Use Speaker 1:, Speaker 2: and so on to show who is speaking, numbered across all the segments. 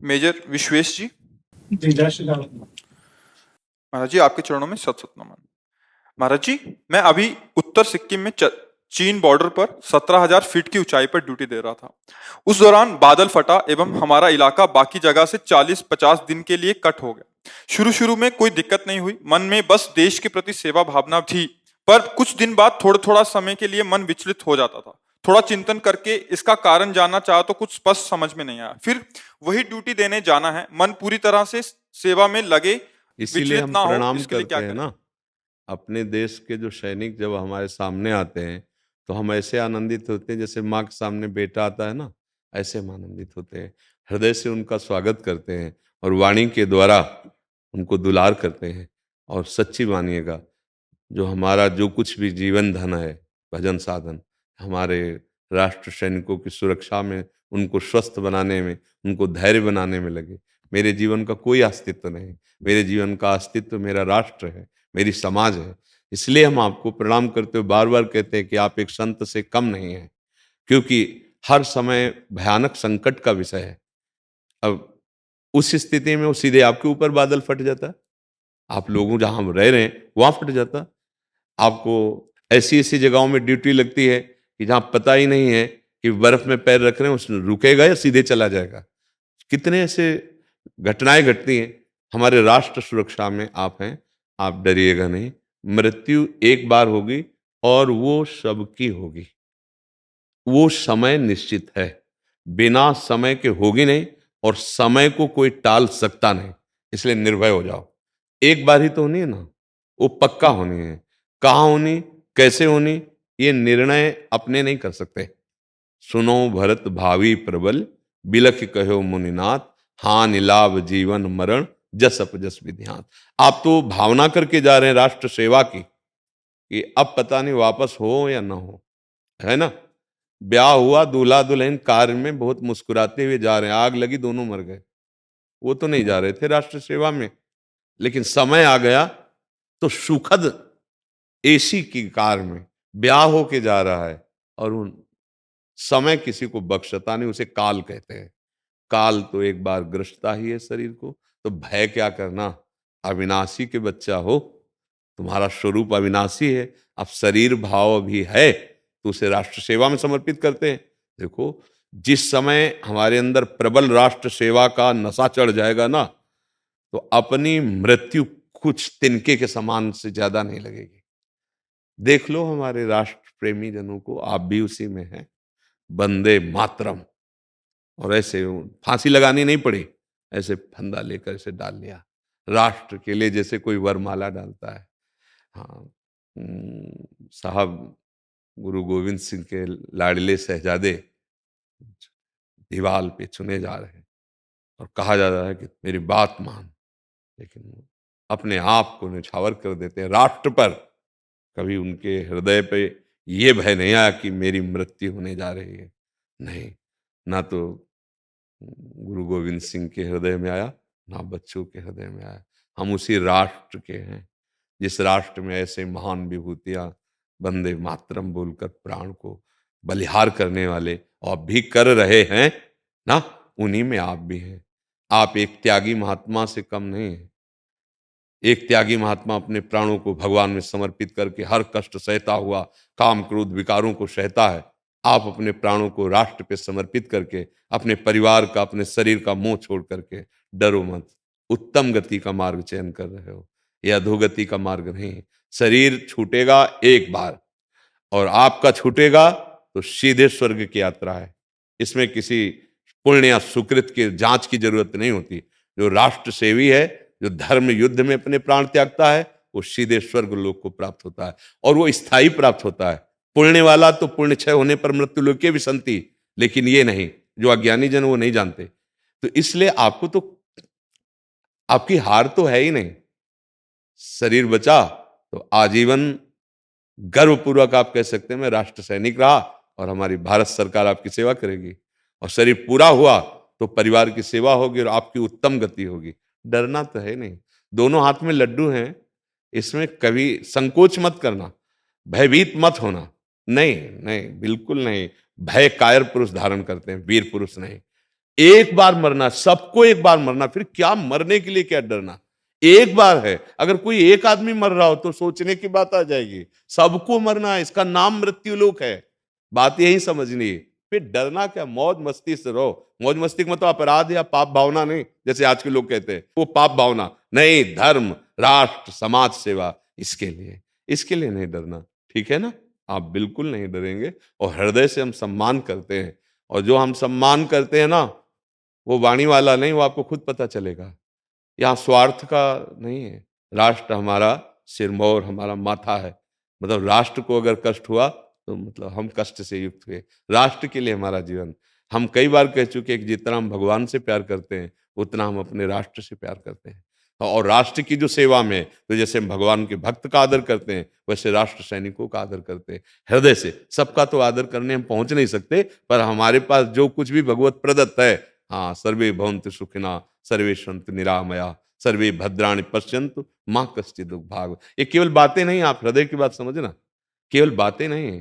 Speaker 1: Major Vishwesh जी।
Speaker 2: जी, जय श्री राम।
Speaker 1: महाराज जी, आपके चरणों में सत सत नमन। महाराज जी, मैं अभी उत्तर सिक्किम में चीन बॉर्डर पर 17,000 फीट की ऊंचाई पर ड्यूटी दे रहा था। उस दौरान बादल फटा एवं हमारा इलाका बाकी जगह से 40-50 दिन के लिए कट हो गया। शुरू शुरू में कोई दिक्कत नहीं हुई, मन में बस देश के प्रति सेवा भावना थी। पर कुछ दिन बाद थोड़ा थोड़ा समय के लिए मन विचलित हो जाता था। थोड़ा चिंतन करके इसका कारण जानना चाहा तो कुछ स्पष्ट समझ में नहीं आया। फिर वही ड्यूटी देने जाना है, मन पूरी तरह से सेवा में लगे,
Speaker 3: इसीलिए
Speaker 1: विचलित
Speaker 3: हम
Speaker 1: ना हो,
Speaker 3: प्रणाम
Speaker 1: इसके लिए क्या
Speaker 3: करते हैं
Speaker 1: करें?
Speaker 3: ना। अपने देश के जो सैनिक जब हमारे सामने आते हैं तो हम ऐसे आनंदित होते हैं जैसे माँ के सामने बेटा आता है ना, ऐसे हम आनंदित होते हैं। हृदय से उनका स्वागत करते हैं और वाणी के द्वारा उनको दुलार करते हैं। और सच्ची मानिएगा, जो हमारा जो कुछ भी जीवन धन है, भजन साधन, हमारे राष्ट्र सैनिकों की सुरक्षा में, उनको स्वस्थ बनाने में, उनको धैर्य बनाने में लगे। मेरे जीवन का कोई अस्तित्व नहीं। मेरे जीवन का अस्तित्व मेरा राष्ट्र है, मेरी समाज है। इसलिए हम आपको प्रणाम करते हुए बार बार कहते हैं कि आप एक संत से कम नहीं हैं, क्योंकि हर समय भयानक संकट का विषय है। अब उस स्थिति में वो सीधे आपके ऊपर बादल फट जाता, आप लोगों जहां रह रहे हैं वहां फट जाता। आपको ऐसी ऐसी जगहों में ड्यूटी लगती है कि जहां पता ही नहीं है कि बर्फ में पैर रख रहे हैं, उसमें रुकेगा या सीधे चला जाएगा। कितने ऐसे घटनाएं घटती हैं। हमारे राष्ट्र सुरक्षा में आप हैं, आप डरिएगा नहीं। मृत्यु एक बार होगी और वो सबकी होगी। वो समय निश्चित है, बिना समय के होगी नहीं, और समय को कोई टाल सकता नहीं। इसलिए निर्भय हो जाओ। एक बार ही तो होनी है ना, वो पक्का होनी है। कहाँ होनी, कैसे होनी, ये निर्णय अपने नहीं कर सकते। सुनो भरत भावी प्रबल, बिलख कहो मुनिनाथ, हानि लाभ जीवन मरण, जस अप जस विध्यात। आप तो भावना करके जा रहे हैं राष्ट्र सेवा की, कि अब पता नहीं वापस हो या ना हो, है ना। ब्याह हुआ, दूल्हा दुल्हन कार में बहुत मुस्कुराते हुए जा रहे हैं, आग लगी दोनों मर गए। वो तो नहीं जा रहे थे राष्ट्र सेवा में, लेकिन समय आ गया तो सुखद एसी की कार में ब्याह होके जा रहा है। और उन समय किसी को बख्शता नहीं, उसे काल कहते हैं। काल तो एक बार ग्रसता ही है शरीर को, तो भय क्या करना। अविनाशी के बच्चा हो, तुम्हारा स्वरूप अविनाशी है। अब शरीर भाव भी है तो उसे राष्ट्र सेवा में समर्पित करते हैं। देखो, जिस समय हमारे अंदर प्रबल राष्ट्र सेवा का नशा चढ़ जाएगा ना, तो अपनी मृत्यु कुछ तिनके के समान से ज्यादा नहीं लगेगी। देख लो हमारे राष्ट्र प्रेमी जनों को, आप भी उसी में हैं। वंदे मातरम, और ऐसे फांसी लगानी नहीं पड़ी, ऐसे फंदा लेकर इसे डाल लिया राष्ट्र के लिए, जैसे कोई वरमाला डालता है। हाँ, साहब, गुरु गोविंद सिंह के लाडले शहजादे दीवाल पे चुने जा रहे हैं और कहा जा रहा है कि मेरी बात मान, लेकिन अपने आप को निछावर कर देते हैं राष्ट्र पर। कभी उनके हृदय पे ये भय नहीं आया कि मेरी मृत्यु होने जा रही है। नहीं, ना तो गुरु गोविंद सिंह के हृदय में आया, ना बच्चों के हृदय में आया। हम उसी राष्ट्र के हैं जिस राष्ट्र में ऐसे महान विभूतियां वंदे मातरम बोलकर प्राण को बलिहार करने वाले और भी कर रहे हैं ना, उन्हीं में आप भी हैं। आप एक त्यागी महात्मा से कम नहीं है। एक त्यागी महात्मा अपने प्राणों को भगवान में समर्पित करके हर कष्ट सहता हुआ काम क्रोध विकारों को सहता है। आप अपने प्राणों को राष्ट्र पे समर्पित करके अपने परिवार का, अपने शरीर का मोह छोड़ करके डरो मत, उत्तम गति का मार्ग चयन कर रहे हो। यह अधोगति का मार्ग नहीं है। शरीर छूटेगा एक बार, और आपका छूटेगा तो सीधे स्वर्ग की यात्रा है। इसमें किसी पुण्य या सुकृत की जांच की जरूरत नहीं होती। जो राष्ट्र सेवी है, जो धर्म युद्ध में अपने प्राण त्यागता है, वो सीधे स्वर्ग लोक को प्राप्त होता है, और वो स्थायी प्राप्त होता है। पुण्य वाला तो पुण्य क्षय होने पर मृत्यु लोक की विसंति, लेकिन ये नहीं, जो अज्ञानी जन वो नहीं जानते। तो इसलिए आपको तो, आपकी हार तो है ही नहीं। शरीर बचा तो आजीवन गर्वपूर्वक आप कह सकते हैं मैं राष्ट्र सैनिक रहा और हमारी भारत सरकार आपकी सेवा करेगी। और शरीर पूरा हुआ तो परिवार की सेवा होगी और आपकी उत्तम गति होगी। डरना तो है नहीं, दोनों हाथ में लड्डू हैं। इसमें कभी संकोच मत करना, भयभीत मत होना। नहीं नहीं, बिल्कुल नहीं। भय कायर पुरुष धारण करते हैं, वीर पुरुष नहीं। एक बार मरना, सबको एक बार मरना, फिर क्या मरने के लिए क्या डरना? एक बार है। अगर कोई एक आदमी मर रहा हो तो सोचने की बात आ जाएगी, सबको मरना है, इसका नाम मृत्यु लोक है। बात यही समझनी है। फिर डरना क्या, मौज मस्ती से रहो। मौज मस्ती का मतलब अपराध या पाप भावना नहीं, जैसे आज के लोग कहते हैं वो पाप भावना नहीं, धर्म, राष्ट्र, समाज सेवा, इसके लिए नहीं डरना। ठीक है ना? आप बिल्कुल नहीं डरेंगे और हृदय से हम सम्मान करते हैं। और जो हम सम्मान करते हैं ना, वो वाणी वाला नहीं, वो आपको खुद पता चलेगा। यहाँ स्वार्थ का नहीं है। राष्ट्र हमारा सिरमौर, हमारा माथा है। मतलब राष्ट्र को अगर कष्ट हुआ तो मतलब हम कष्ट से युक्त हुए। राष्ट्र के लिए हमारा जीवन। हम कई बार कह चुके हैं कि जितना हम भगवान से प्यार करते हैं उतना हम अपने राष्ट्र से प्यार करते हैं। और राष्ट्र की जो सेवा में, तो जैसे हम भगवान के भक्त का आदर करते हैं वैसे राष्ट्र सैनिकों का आदर करते हैं हृदय से। सबका तो आदर करने हम पहुंच नहीं सकते, पर हमारे पास जो कुछ भी भगवत प्रदत्त है, हाँ, सर्वे भवन्तु सुखिनः, सर्वे सन्तु निरामया, सर्वे भद्राणि पश्यन्तु मां कश्चित् दुर्भाग्। ये केवल बातें नहीं, आप हृदय की बात समझना। केवल बातें नहीं है,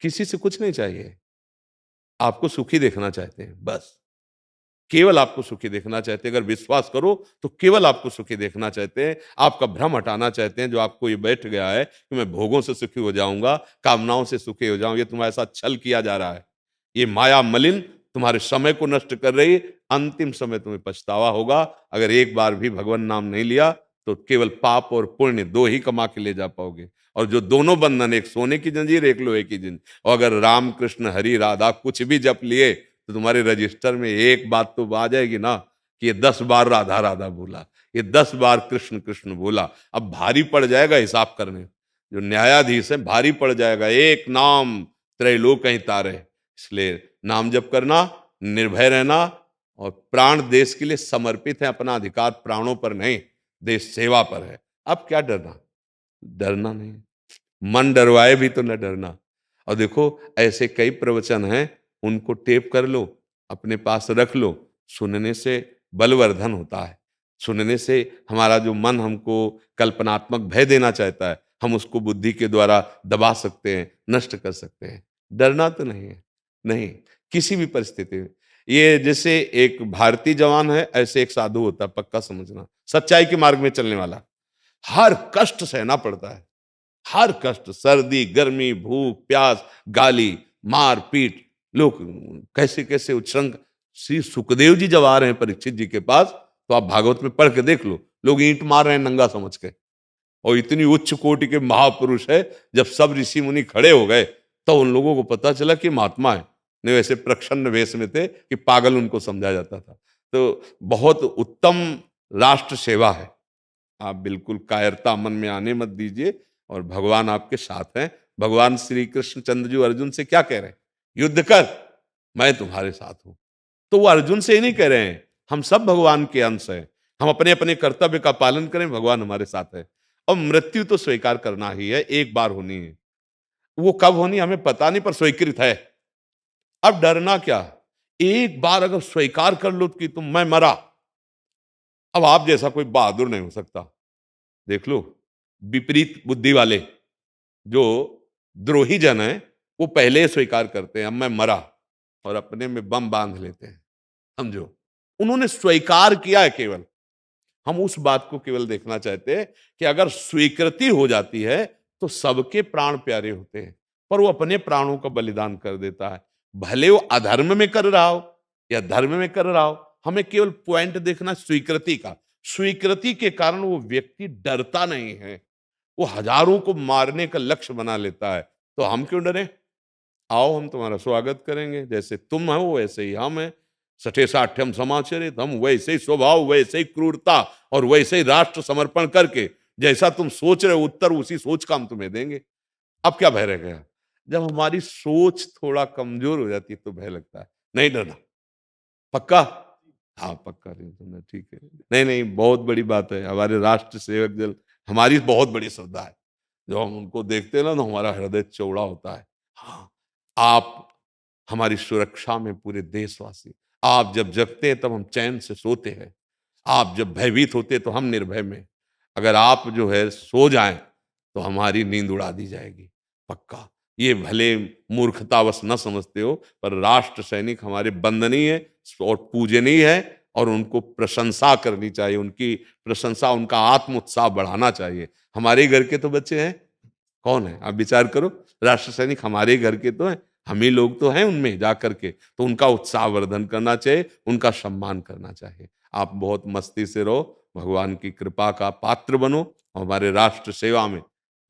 Speaker 3: किसी से कुछ नहीं चाहिए, आपको सुखी देखना चाहते हैं बस। केवल आपको सुखी देखना चाहते हैं। अगर विश्वास करो तो केवल आपको सुखी देखना चाहते हैं। आपका भ्रम हटाना चाहते हैं, जो आपको ये बैठ गया है कि मैं भोगों से सुखी हो जाऊंगा, कामनाओं से सुखी हो जाऊंगा। ये तुम्हारे साथ छल किया जा रहा है। ये माया मलिन तुम्हारे समय को नष्ट कर रही है। अंतिम समय तुम्हें पछतावा होगा। अगर एक बार भी भगवान नाम नहीं लिया तो केवल पाप और पुण्य दो ही कमा के ले जा पाओगे। और जो दोनों बंधन, एक सोने की जंजीर, एक लोहे की जंजीर। और अगर राम कृष्ण हरि राधा कुछ भी जप लिए तो तुम्हारे रजिस्टर में एक बात तो आ जाएगी ना कि ये 10 बार राधा राधा बोला, ये 10 बार कृष्ण कृष्ण बोला। अब भारी पड़ जाएगा हिसाब करने। जो न्यायाधीश है भारी पड़ जाएगा। एक नाम त्रैलोक ही तारे। इसलिए नाम जप करना, निर्भय रहना और प्राण देश के लिए समर्पित है। अपना अधिकार प्राणों पर नहीं, देश सेवा पर है। अब क्या डरना? डरना नहीं। मन डरवाए भी तो न डरना। और देखो ऐसे कई प्रवचन हैं, उनको टेप कर लो, अपने पास रख लो। सुनने से बलवर्धन होता है। सुनने से हमारा जो मन हमको कल्पनात्मक भय देना चाहता है, हम उसको बुद्धि के द्वारा दबा सकते हैं, नष्ट कर सकते हैं। डरना तो नहीं है, नहीं, किसी भी परिस्थिति में। ये जैसे एक भारतीय जवान है, ऐसे एक साधु होता है, पक्का समझना। सच्चाई के मार्ग में चलने वाला। हर कष्ट सहना पड़ता है, हर कष्ट, सर्दी, गर्मी, भूख, प्यास, गाली, मार पीट। लोग कैसे कैसे उच्छृंख। श्री सुखदेव जी जब आ रहे हैं परीक्षित जी के पास, तो आप भागवत में पढ़ के देख लो, लोग ईंट मार रहे हैं नंगा समझ के। और इतनी उच्च कोटि के महापुरुष है, जब सब ऋषि मुनि खड़े हो गए तो उन लोगों को पता चला कि महात्मा है। नहीं वैसे प्रच्छन्न वेश में थे कि पागल उनको समझा जाता था। तो बहुत उत्तम राष्ट्र सेवा है। आप बिल्कुल कायरता मन में आने मत दीजिए। और भगवान आपके साथ हैं। भगवान श्री कृष्ण चंद्र जी अर्जुन से क्या कह रहे हैं? युद्ध कर, मैं तुम्हारे साथ हूं। तो वो अर्जुन से ही नहीं कह रहे हैं, हम सब भगवान के अंश हैं। हम अपने अपने कर्तव्य का पालन करें, भगवान हमारे साथ है। और मृत्यु तो स्वीकार करना ही है, एक बार होनी है। वो कब होनी हमें पता नहीं, पर स्वीकृत है। अब डरना क्या? एक बार अगर स्वीकार कर लो कि तुम, मैं मरा, अब आप जैसा कोई बहादुर नहीं हो सकता। देख लो, विपरीत बुद्धि वाले जो द्रोही जन है, वो पहले स्वीकार करते हैं अब मैं मरा, और अपने में बम बांध लेते हैं। समझो, उन्होंने स्वीकार किया है केवल। हम उस बात को केवल देखना चाहते हैं कि अगर स्वीकृति हो जाती है तो सबके प्राण प्यारे होते हैं, पर वो अपने प्राणों का बलिदान कर देता है। भले वो अधर्म में कर रहा हो या धर्म में कर रहा हो, हमें केवल पॉइंट देखना स्वीकृति का। स्वीकृति के कारण वो व्यक्ति डरता नहीं है, वो हजारों को मारने का लक्ष्य बना लेता है। तो हम क्यों डरें? आओ, हम तुम्हारा स्वागत करेंगे। जैसे तुम हो वैसे ही हम हैं। सठे साठ्यम समाचरित, हम वैसे ही स्वभाव, वैसे ही क्रूरता और वैसे ही राष्ट्र समर्पण करके, जैसा तुम सोच रहे हो उत्तर उसी सोच का हम तुम्हें देंगे। अब क्या भय रह गया? जब हमारी सोच थोड़ा कमजोर हो जाती है तो भय लगता है। नहीं डरना, पक्का? हाँ पक्का, नहीं डरना, ठीक है। नहीं नहीं, बहुत बड़ी बात है। हमारे राष्ट्र सेवक जल, हमारी बहुत बड़ी श्रद्धा है। जब हम उनको देखते हैं ना तो हमारा हृदय चौड़ा होता है। हाँ, आप हमारी सुरक्षा में पूरे देशवासी। आप जब जगते हैं तब हम चैन से सोते हैं। आप जब भयभीत होते हैं तो हम निर्भय में। अगर आप जो है सो जाएं तो हमारी नींद उड़ा दी जाएगी, पक्का। ये भले मूर्खतावश न समझते हो, पर राष्ट्र सैनिक हमारे वंदनीय और पूजनीय है और उनको प्रशंसा करनी चाहिए, उनकी प्रशंसा, उनका आत्म उत्साह बढ़ाना चाहिए। हमारे घर के तो बच्चे हैं, कौन है आप विचार करो, राष्ट्र सैनिक हमारे घर के तो हैं, हम ही लोग तो हैं उनमें जा करके, तो उनका उत्साह वर्धन करना चाहिए, उनका सम्मान करना चाहिए। आप बहुत मस्ती से रहो, भगवान की कृपा का पात्र बनो, हमारे राष्ट्र सेवा में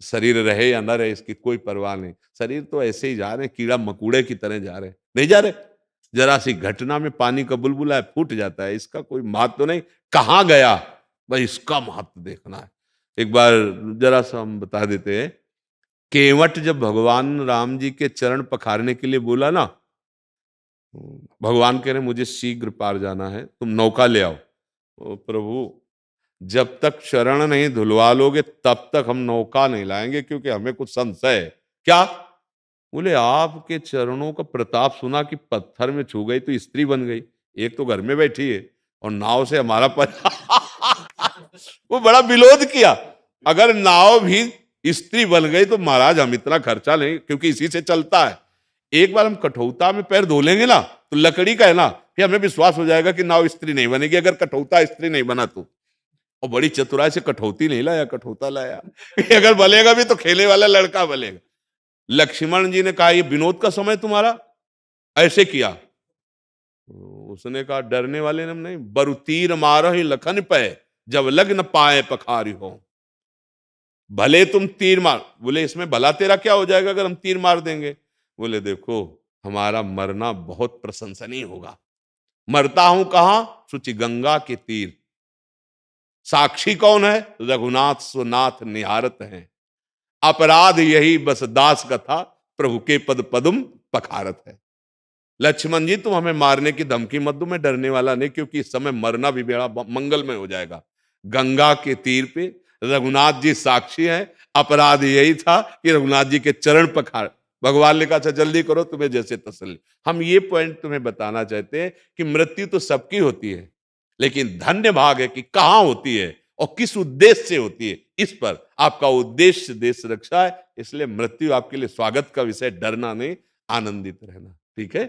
Speaker 3: शरीर रहे या न रहे इसकी कोई परवाह नहीं। शरीर तो ऐसे ही जा रहे हैं, कीड़ा मकोड़े की तरह जा रहे हैं, नहीं जा रहे, जरा सी घटना में पानी का बुलबुला है फूट जाता है, इसका कोई महत्व तो नहीं, कहाँ गया भाई, इसका महत्व देखना है। एक बार जरा सा हम बता देते हैं, केवट जब भगवान राम जी के चरण पखारने के लिए बोला ना, भगवान कह रहे मुझे शीघ्र पार जाना है, तुम नौका ले आओ। ओ प्रभु, जब तक शरण नहीं धुलवा लोगे तब तक हम नौका नहीं लाएंगे, क्योंकि हमें कुछ संशय है। क्या? बोले आपके चरणों का प्रताप सुना कि पत्थर में छू गई तो स्त्री बन गई, एक तो घर में बैठी है और नाव से हमारा वो बड़ा विरोध किया, अगर नाव भी स्त्री बन गई तो महाराज हम इतना खर्चा नहीं, क्योंकि इसी से चलता है। एक बार हम कठौता में पैर धो लेंगे ना, तो लकड़ी का है ना, फिर हमें विश्वास हो जाएगा कि नाव स्त्री नहीं बनेगी, अगर कठौता स्त्री नहीं बना तो। और बड़ी चतुराई से कठौती नहीं लाया, कठौता लाया अगर बलेगा भी तो खेले वाला लड़का बलेगा। लक्ष्मण जी ने कहा ये विनोद का समय तुम्हारा, ऐसे किया। उसने कहा डरने वाले ने नहीं, बरु तीर मारो ही लखन पे, जब लग न पाए पखारी हो। भले तुम तीर मार, बोले इसमें भला तेरा क्या हो जाएगा अगर हम तीर मार देंगे? बोले देखो हमारा मरना बहुत प्रशंसनीय होगा, मरता हूं कहां? सुचि गंगा के तीर। साक्षी कौन है? रघुनाथ सुनाथ निहारत हैं, अपराध यही बस दास कथा, प्रभु के पद पदुम पखारत है। लक्ष्मण जी तुम हमें मारने की धमकी मत दो, मैं डरने वाला नहीं, क्योंकि इस समय मरना भी बड़ा मंगलमय हो जाएगा। गंगा के तीर पे रघुनाथ जी साक्षी हैं, अपराध यही था कि रघुनाथ जी के चरण पखार। भगवान ने कहा अच्छा जल्दी करो, तुम्हें जैसे तसल्ली। हम ये पॉइंट तुम्हें बताना चाहते हैं कि मृत्यु तो सबकी होती है, लेकिन धन्य भाग है कि कहां होती है और किस उद्देश्य से होती है। इस पर आपका उद्देश्य देश रक्षा है, इसलिए मृत्यु आपके लिए स्वागत का विषय, डरना नहीं, आनंदित रहना। ठीक है।